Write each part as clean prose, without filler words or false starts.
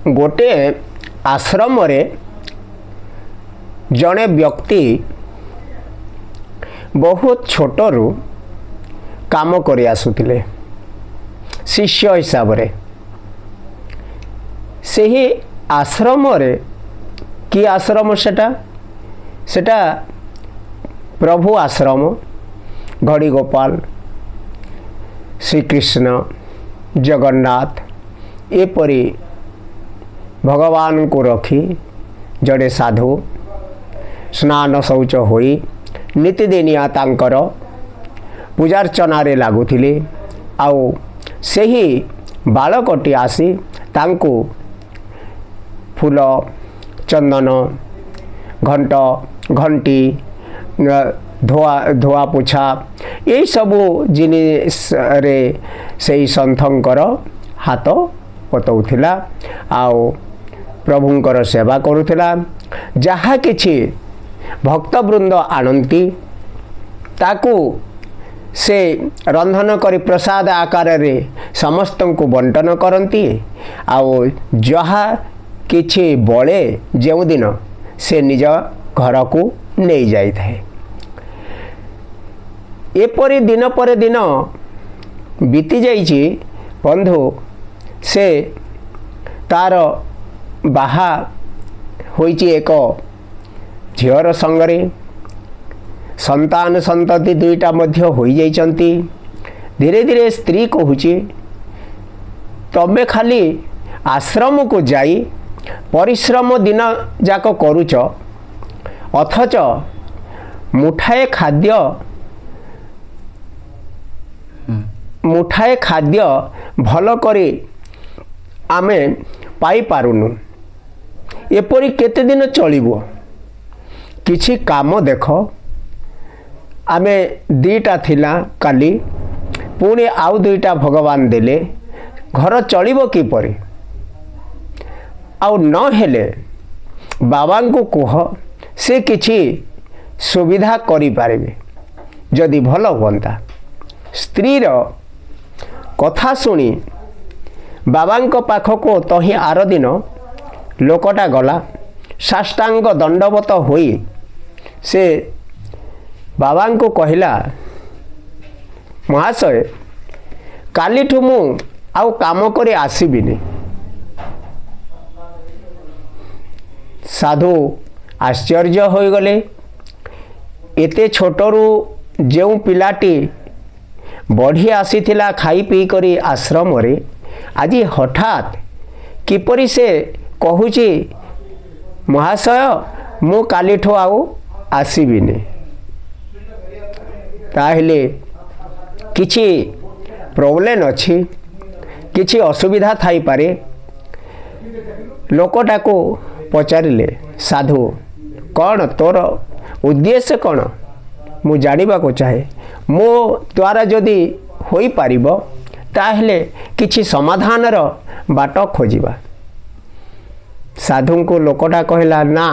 गोटे आश्रम रे जड़े व्यक्ति बहुत छोटरू काम कर आसुतिले शिष्य हिसाब रे। से ही आश्रम रे कि आश्रम सेटा प्रभु आश्रम घड़ी गोपाल श्रीकृष्ण जगन्नाथ एपरी भगवान को रखी जड़े साधु स्नान शौच होई नीतिदिनिया तांकर पूजार्चना लगुले आउ सही बालकटी आसी तांको फूल चंदन घंट घंटी धोआ पोछा यही सबू जिनिस रे से सन्थंकर हाथ पतौथिला आउ प्रभुंकर सेवा करुथिला। जहा किछि भक्तवृंद आणंती ताकू से रंधन करी प्रसाद आकार रे समस्त को बंटन करती आउ जहा किछि बळे जेउ दिन से निज घर को नहीं जाई थाए। एपरी दिन पर दिन बीती जाइछि बंधु से तार बाहा होइछि एक झीवर संगरे संतान संतति दुईटा मध्य होई जाइछंती। धीरे धीरे स्त्री कहूची तबे खाली आश्रम को जाई परिश्रम दिन जाक करूच अथच मुठाए खाद्य भल करी आमे पाई पारुनु एपरी केते दिन चलिबो किछि काम देख आमे दीटा थिला काली पुणी आउ दुईटा भगवान देले घर चलिबो किपरि आउ न हेले बाबा को कह से किछि सुविधा करि पारिबे जदि भल होंता। स्त्रीर कथा शुणी बाबा पाखक तही आर दिन लोकटा गला साष्टांग दंडवत होई से बाबा को कहला महाशय कालीठू मु आउ काम करे आसीबिनी। साधु आश्चर्य हो गले एते छोटरू जो पिलाटी बढ़ी आसीथिला खाई पी करी आश्रम रे आज हठात किपरि से कहूची महाशय मु कालीठू आउ आसीबिनी। ताहले किछि प्रोब्लेम अछि किछि असुविधा थाई पारे। लोकटा को पचारिले साधु कौन तोर उद्देश्य कौन मु जानिबा को चाहे मो द्वारा जदि होई पारिबो ताहले किछि समाधान रो बाट खोजिबा। साधु को लोकटा कहला ना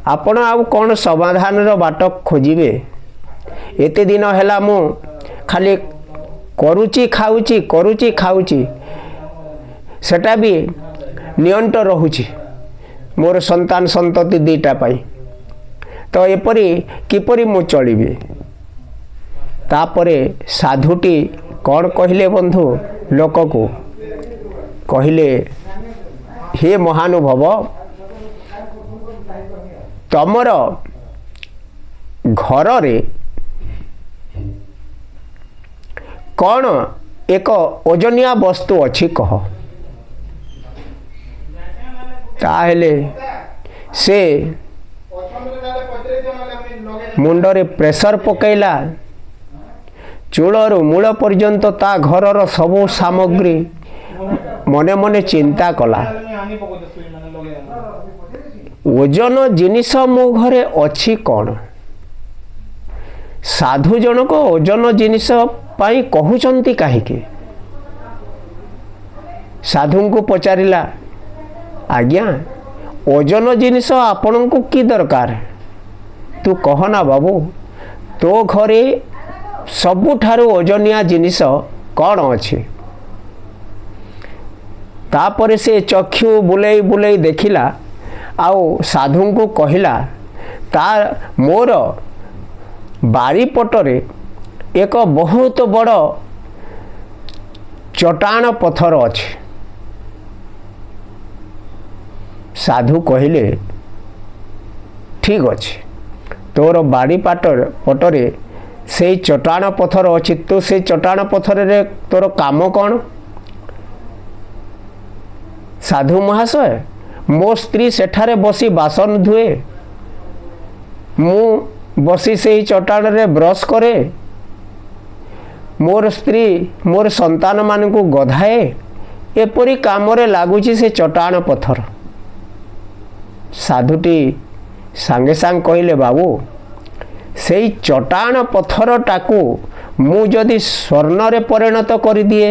आपण आउ कौन समाधान रो बाट खोजिबे एते दिन हैला मु खाली करूची खाऊची सेटा भी नियंट रहुची मोर संतान संतति दीटा पाई तो एपरी किपरि मु चलिबी। तापरे साधुटी कौन कहले बंधु लोक को कहले हे महानुभव तमर घर रे कौन एक ओजनिया वस्तु अच्छी कह। ताहले से मुंडरे प्रेशर पकैला चूलरू मूल पर्यंत ता घरर सबु सामग्री मने मने चिंता कला ओजन जिनिस मो घरे अच्छी कौन। साधु जनक ओजन जिनिस पाई कहउचंती काहेकि साधु को पचारिला आज्ञा ओजन जिनिस आपण को की दरकार तू कहना बाबू तो घरे सबुठारु ओजनिया जिनिस कौन अच्छी। तापर से चक्षु बुलेई बुलेई देखिला आउ साधु को कहला ता मोर बारीपटरे एक बहुत बड़ चट्टान पत्थर अच्छे। साधु कहले ठीक अच्छे तोर बाड़ी पटरे से चट्टान पत्थर अच्छी तो से चट्टान पत्थर रे तोर काम कौन? साधु महाशय मो स्त्री सेठारे बसी बासन धुए मु बसी से चट्टान रे ब्रश करे मोर स्त्री मोर संतान मान को गधाए एपरी काम रे लागुची से चट्टान पत्थर। साधुटी सांगे सांग कहले बाबू से चट्टान पत्थर टाकू मु जदि स्वर्ण रे परिणत कर दिए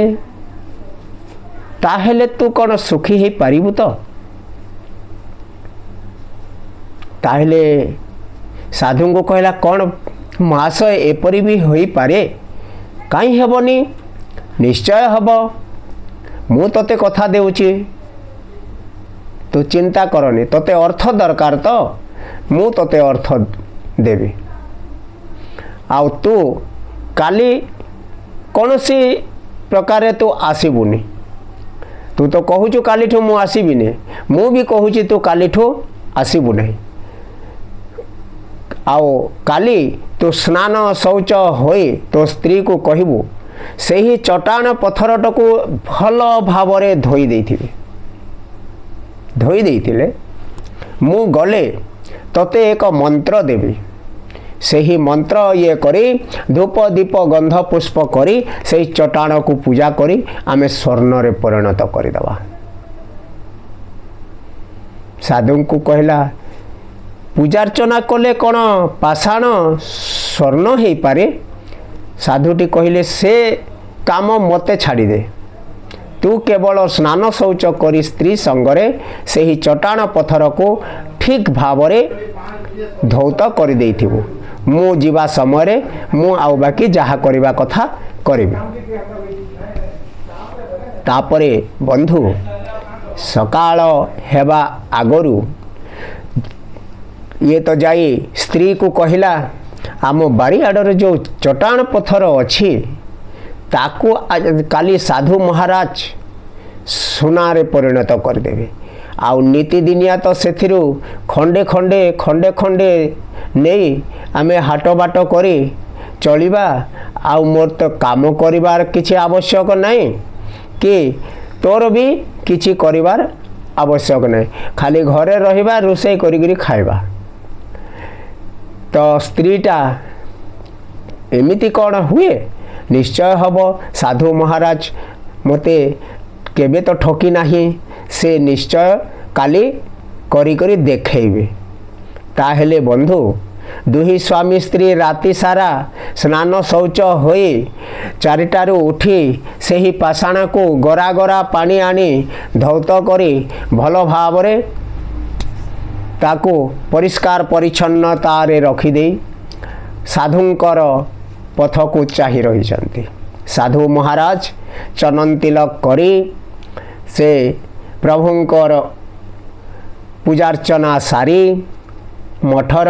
ताहेले तू कौन सुखी ही पारिबु तो? ताहेले साधु को कहला कौन महाशय एपरी भी होई पारे? कहीं हेबनी निश्चय हब मु तते कथा देउची तू चिंता करनी तते अर्थ दरकार तो मु तते अर्थ देवी आउ तू काली कौन सी प्रकार तू आसबुनी तू तो कहूचु काली ठू मु आसबिनी मु भी कहूची तू काली ठू आसबु नहीं आओ काली तू स्नान शौच होई तो स्त्री को कहबू से ही चट्टान पत्थरटा को भल भावरे धोई देथिले मु गले तते एक मंत्र देवी से ही मंत्र ये करी धूप दीप गंध पुष्प करी से चट्टान को पूजा करी आमे स्वर्ण रे परिणत करदेवा। साधु को कहला पूजार्चना कले कौन पाषाण स्वर्ण हो पारे? साधुटी कहले से काम मते छाड़ी दे तू केवल स्नान शौच करी स्त्री संगरे से ही चट्टान पत्थर को ठीक भावरे धौत कर देथिबु मु जीवा समय मु आउ बाकी जहा करबा कथा करिबि। तापरे बंधु सकाळ हेबा आगरु ये तो जाई स्त्री को कहला आम बाड़ी आड़े जो चट्टान पत्थर अच्छी ताकू काली साधु महाराज सुनारे परिणत करदेवे आउ नीति दिनिया तो से खंडे खंडे खंडे खंडे नहीं आमे हाट बाट करी चलिबा आउ मोर तो काम करिवार किछि आवश्यक नहीं कि तोर भी किछि करिवार आवश्यक नहीं खाली घरे रहिबा रोषे करी खाइबा। तो स्त्रीटा एमिति कौन हुए? निश्चय हब साधु महाराज मते केबे तो ठकी नाही से निश्चय काली करी करी देखेबे। ताहेले बंधु दुही स्वामी स्त्री राति सारा स्नान शौच होई चारिटारू उठी से ही पाषाण को गरा गरा पानी आनी धौत करी भल भावरे ताकू परिष्कार परिच्छन्नता रे रखिदे साधुंकर पथ को चाहि रही। साधु महाराज चनन तिलक करी से प्रभुंकर पूजार्चना सारी मठर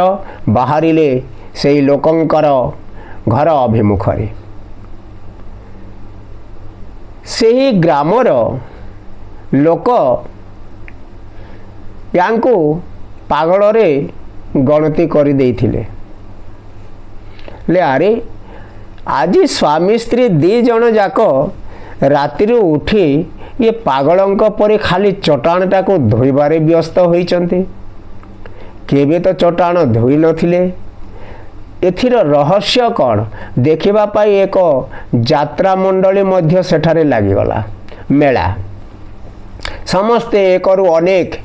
बाहरिले से लोकंकर घर अभिमुखरे से ही ग्रामर लोक यांको पागल रे गणति करी देइथिले ले अरे आज स्वामी स्त्री दी जन जाक राति उठी ये पागलंक परी खाली चट्टाणटा को धोइबारे व्यस्त होइचंती केबे तो चट्टाण धोई नथिले। एथिर रहस्य कौन देखिबा पाई एक यात्रा मंडली मध्य सेठारे लागिगला मेला समस्ते एकरु अनेक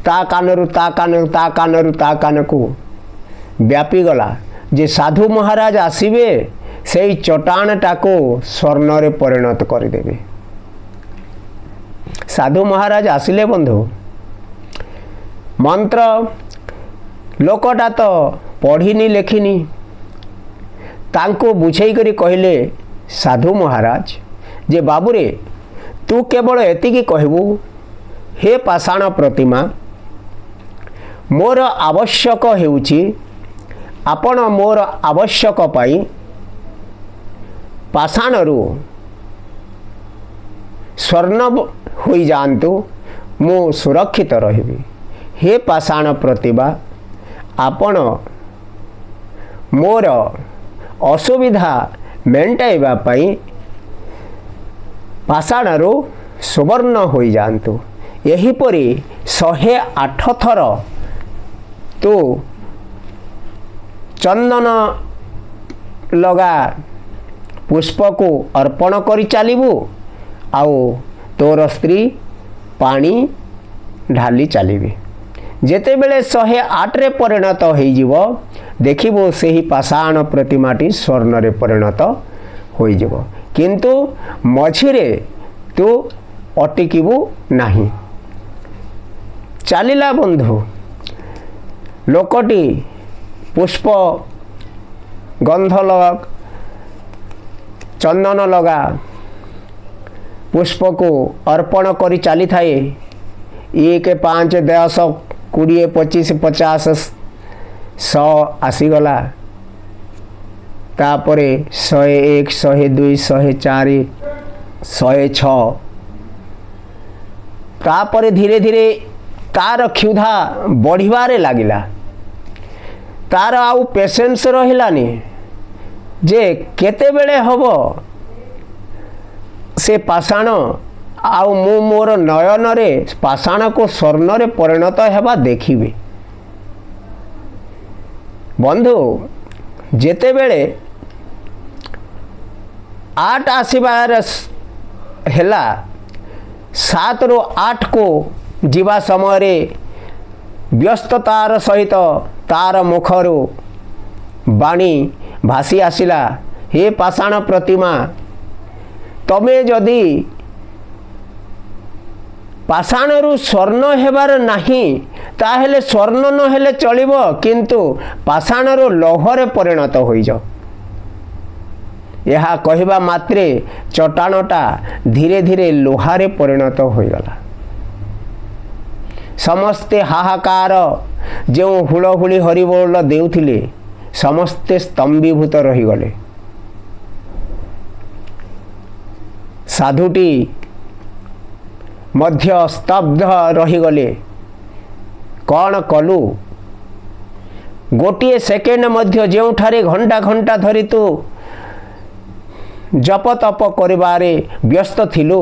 ता कानरु ता कान ता कानरु ता कान को व्यापी गला जे साधु महाराज आसीबे से चट्टाणटा को स्वर्ण रे परिणत करदेवे। साधु महाराज आसिले बंधु मंत्र लोकटा तो पढ़िनी लेखिनी तांको बुझेई करी कहले साधु महाराज जे बाबूरे तू केवल एतिकी कहबू हे पाषाण प्रतिमा मोर आवश्यक हेउची आपण मोर आवश्यक पाई पाषाणरू स्वर्ण होई जातु मु सुरक्षित रहिबी। हे पाषाण प्रतिभा आपण मोर असुविधा मेंटाइबा पाई पाषाणरू सुवर्ण होई जातु। एहीपरि 108 थर तू चंदन लगा पुष्प को अर्पण करी चलबू आउ तोर स्त्री पानी ढाली चलिबी। जेते बेले 108 रे परिणत होइजिवो देखिबो सेही पाषाण प्रतिमाटी स्वर्ण रे परिणत होइजिवो किंतु मझिरे तू अटिकिबू नाही। चलिला बंधु लोकटी पुष्प गंध लगा चंदन लगा पुष्प को अर्पण करी चली थाए 1 5 10 20 25 50 100 आसीगला तापरे 101 102 104 106 तापरे धीरे धीरे तार क्षुधा बढ़िबारे लागिला। तार आउ पेशेंस रहिलानी जे केते बेले हबो से पाषाण आउ मु मोर नयन रे पाषाण को स्वर्ण रे परिणत हेबा देखिबे। बंधु जेते बेले 8 आसीबार हेला 7 रु 8 को जीवा समय रे व्यस्ततार सहित तार मुखरू बाणी भासी आसिला हे पाषाण प्रतिमा तमे जदि पाषाणरू स्वर्ण हेबार नाही ताहेले स्वर्ण न हेले चलिबो किंतु पाषाणरू लौहरे परिणत होई जाओ। यह कहवा मात्रे चट्टाणटा धीरे धीरे लोहारे परिणत हो गला। समस्ते हाहाकार जो हुलहुली हरिबोल देउथिले समस्ते स्तंभीभूत रहीगले। साधुटी मध्य स्तब्ध रहीगले। कौन कलु गोटे सेकेंड मध्य जोठारे घंटा घंटा धरी तू जप तप करिबारे व्यस्त थिलु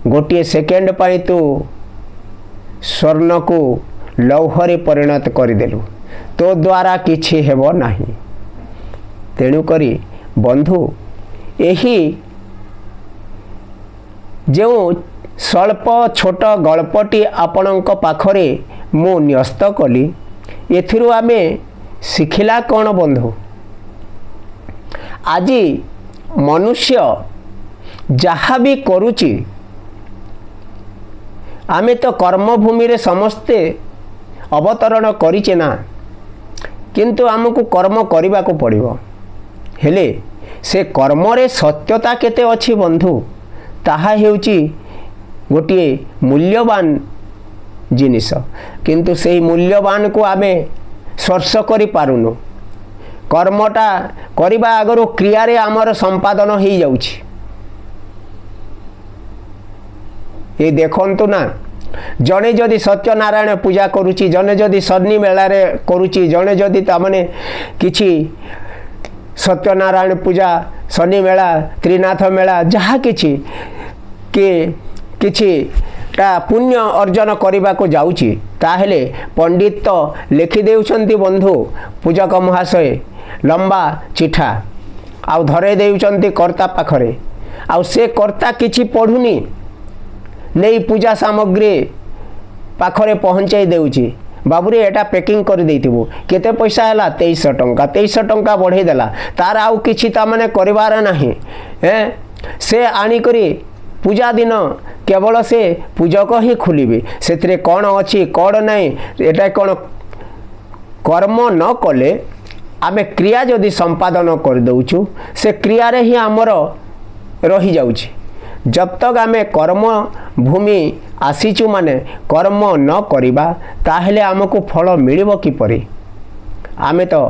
गोटे सेकेंड पाई तू स्वर्ण को लौहरे परिणत करदेलु तो द्वारा किछि हेबो नाही। तेणु करी बंधु एही जो स्वल्प छोट गल्पटी आपणक पाखरे मु न्यस्त कली एथिरु आमे शिखिला कौन बंधु आज मनुष्य जहाँ भी करुची आमे तो कर्मभूमि रे समस्ते अवतरण करिचे ना किंतु आमको कर्म करने को पड़िबो। हेले से कर्म रे सत्यता केते अछि बंधु ताहा हेउची गोटे मूल्यवान जिनिस किंतु से मूल्यवान को आमे स्पर्श करि पारुनु। कर्मटा करिबा आगरो क्रिया रे आमर संपादन हो जाउछि। ये देखंतु ना जने जदि सत्यनारायण पूजा करुची जने जदि शनि मेला रे करुची जने जदि तामने किछि सत्यनारायण पूजा शनि मेला त्रिनाथ मेला जहाँ किछि के किछि ता पुण्य अर्जन करने को जाउची ताहेले पंडित तो लिखि देउछंती बंधु पूजक महाशय लंबा चिठा आउ धरे देउछंती कर्ता पाखरे आउ से कर्ता किछि पढ़ुनी नहीं पूजा सामग्री पाखरे पहुँचाई देउची बाबूरे एटा पैकिंग कर देइथिबो केते पैसा हैला 2300 टंका बढ़े देला तार आउ किछि ता माने करिवार नाही से आनी करी पूजा दिन केवल से पूजक ही खुलिबे सेथिरे कौन अछि कौन नहीं एटा कौन कर्म न कले आमे क्रिया जदि संपादन कर दउछु से क्रिया रे ही हमर रही जाउछि जब तक आमे कर्म भूमि आसीचु माने कर्म न करिबा ताहेले आमको फल मिलिबो किपरि। आमे तो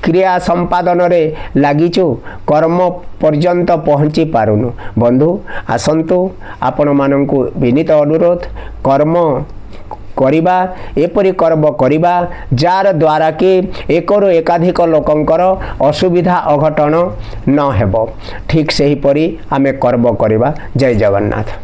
क्रिया संपादन रे लागिचु कर्म पर्यंत पहुँची पारुनु। बंधु आसंतु आपण मानंकु विनीत अनुरोध कर्म करिबा एपरि कर्म करिबा जार द्वारा कि एकरु एकाधिक लोकंकर असुविधा अघटन न हेबो। ठीक सेही परि आमे कर्म करिबा। जय जगन्नाथ।